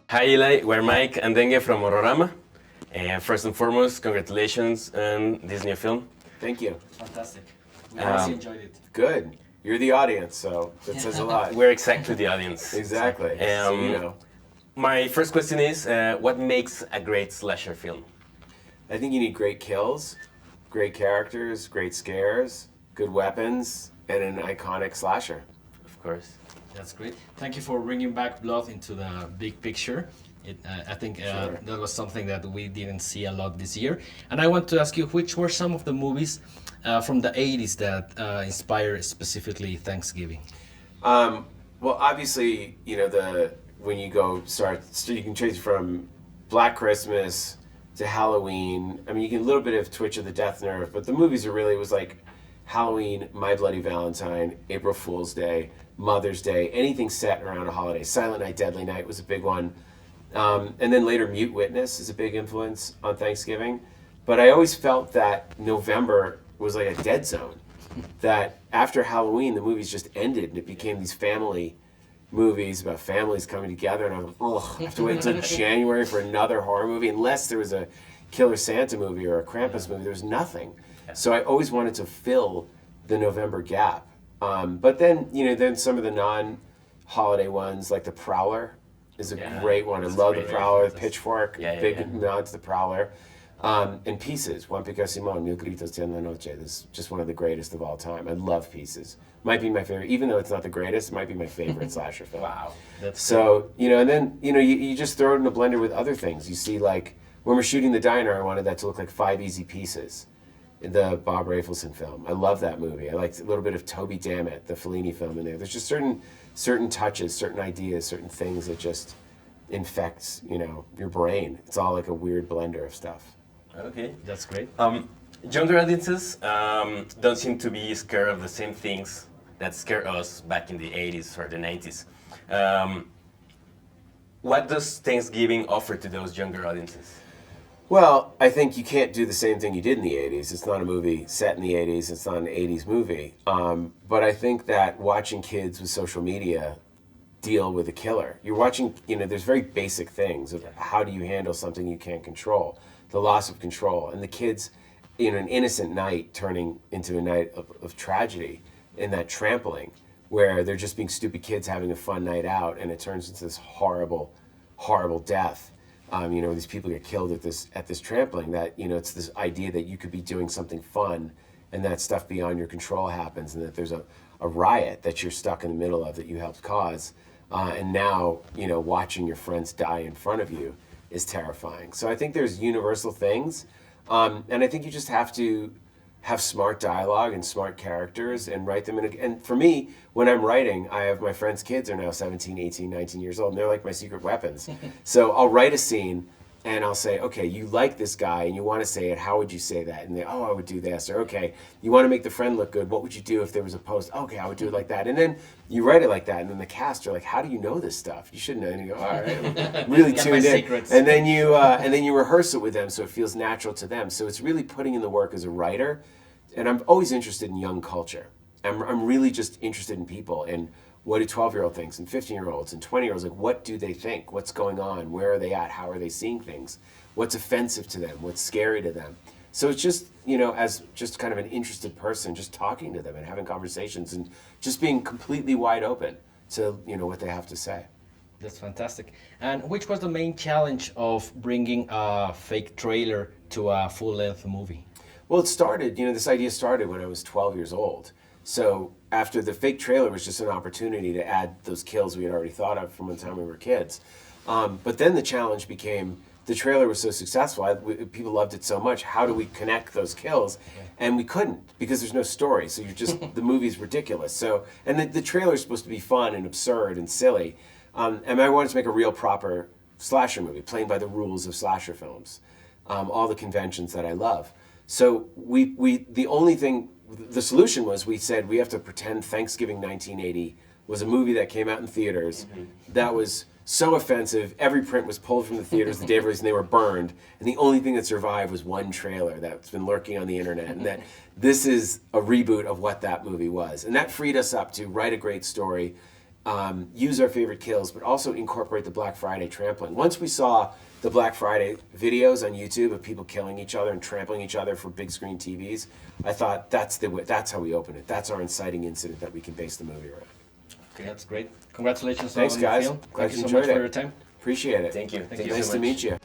Hi Eli, we're Mike and Dengue from Horrorama. First and foremost, congratulations on this new film. Thank you. Fantastic. We really enjoyed it. Good. You're the audience, so that says a lot. We're exactly the audience. Exactly. So you know. My first question is, what makes a great slasher film? I think you need great kills, great characters, great scares, good weapons, and an iconic slasher. Of course. That's great. Thank you for bringing back blood into the big picture. I think Sure. that was something that we didn't see a lot this year. And I want to ask you, which were some of the movies from the 80s that inspired specifically Thanksgiving? Well, obviously, you know, when you go you can trace from Black Christmas to Halloween. I mean, you get a little bit of Twitch of the Death Nerve, but the movies was like Halloween, My Bloody Valentine, April Fool's Day, Mother's Day, anything set around a holiday. Silent Night, Deadly Night was a big one. And then later Mute Witness is a big influence on Thanksgiving. But I always felt that November was like a dead zone. That after Halloween, the movies just ended and it became these family movies about families coming together. And I was like, ugh, I have to wait until January for another horror movie. Unless there was a Killer Santa movie or a Krampus movie, there was nothing. So I always wanted to fill the November gap. But then, you know, then some of the non-holiday ones, like The Prowler is a great one. I love The Prowler, Pitchfork, big nod to The Prowler. And Pieces, Juan Pico Simón, Mil Gritos en la Noche. This is just one of the greatest of all time. I love Pieces. Might be my favorite, even though it's not the greatest, it might be my favorite slasher film. Wow. So, you know, and then, you know, you just throw it in a blender with other things. You see, like, when we're shooting The Diner, I wanted that to look like Five Easy Pieces, the Bob Rafelson film. I love that movie. I liked a little bit of Toby Dammit, the Fellini film in there. There's just certain touches, certain ideas, certain things that just infects, you know, your brain. It's all like a weird blender of stuff. Okay. That's great. Younger audiences don't seem to be scared of the same things that scared us back in the 80s or the 90s. What does Thanksgiving offer to those younger audiences? Well, I think you can't do the same thing you did in the 80s. It's not a movie set in the 80s. It's not an 80s movie. But I think that watching kids with social media deal with a killer, you're watching, you know, there's very basic things of how do you handle something you can't control, the loss of control. And the kids, you know, an innocent night turning into a night of tragedy in that trampling where they're just being stupid kids having a fun night out and it turns into this horrible, horrible death. You know, these people get killed at this trampling, that, you know, it's this idea that you could be doing something fun and that stuff beyond your control happens and that there's a riot that you're stuck in the middle of that you helped cause. And now, you know, watching your friends die in front of you is terrifying. So I think there's universal things. And I think you just have to have smart dialogue and smart characters and write them in and for me, when I'm writing, I have my friends' kids are now 17, 18, 19 years old, and they're like my secret weapons. So I'll write a scene and I'll say, okay, you like this guy and you want to say it, how would you say that? And they, oh, I would do this. Or, okay, you want to make the friend look good, what would you do if there was a post? Okay, I would do it like that. And then you write it like that, and then the cast are like, how do you know this stuff? You should know. And you go, all right, I'm really tuned in. Secrets. And then you rehearse it with them so it feels natural to them. So it's really putting in the work as a writer. And I'm always interested in young culture. I'm really just interested in people and what do 12-year-old thinks and 15-year-olds and 20-year-olds, like what do they think? What's going on? Where are they at? How are they seeing things? What's offensive to them? What's scary to them? So it's just, you know, as just kind of an interested person, just talking to them and having conversations and just being completely wide open to, you know, what they have to say. That's fantastic. And which was the main challenge of bringing a fake trailer to a full-length movie? Well, it started, you know, this idea started when I was 12 years old. So after the fake trailer was just an opportunity to add those kills we had already thought of from the time we were kids. But then the challenge became, the trailer was so successful, people loved it so much, how do we connect those kills? And we couldn't, because there's no story, so you're just, the movie's ridiculous. So, and the trailer's supposed to be fun and absurd and silly. And I wanted to make a real proper slasher movie, playing by the rules of slasher films, all the conventions that I love. So the solution was, we said we have to pretend Thanksgiving 1980 was a movie that came out in theaters that was so offensive. Every print was pulled from the theaters the day of release, and they were burned. And the only thing that survived was one trailer that's been lurking on the internet. And that this is a reboot of what that movie was. And that freed us up to write a great story, use our favorite kills, but also incorporate the Black Friday trampling. Once we saw the Black Friday videos on YouTube of people killing each other and trampling each other for big screen TVs, I thought that's how we open it. That's our inciting incident that we can base the movie around. Okay, that's great. Congratulations Thanks, on guys. the film. Glad Thank you you so enjoyed much it. for your time. Appreciate it. Thank you. Thank you Nice so to much. meet you.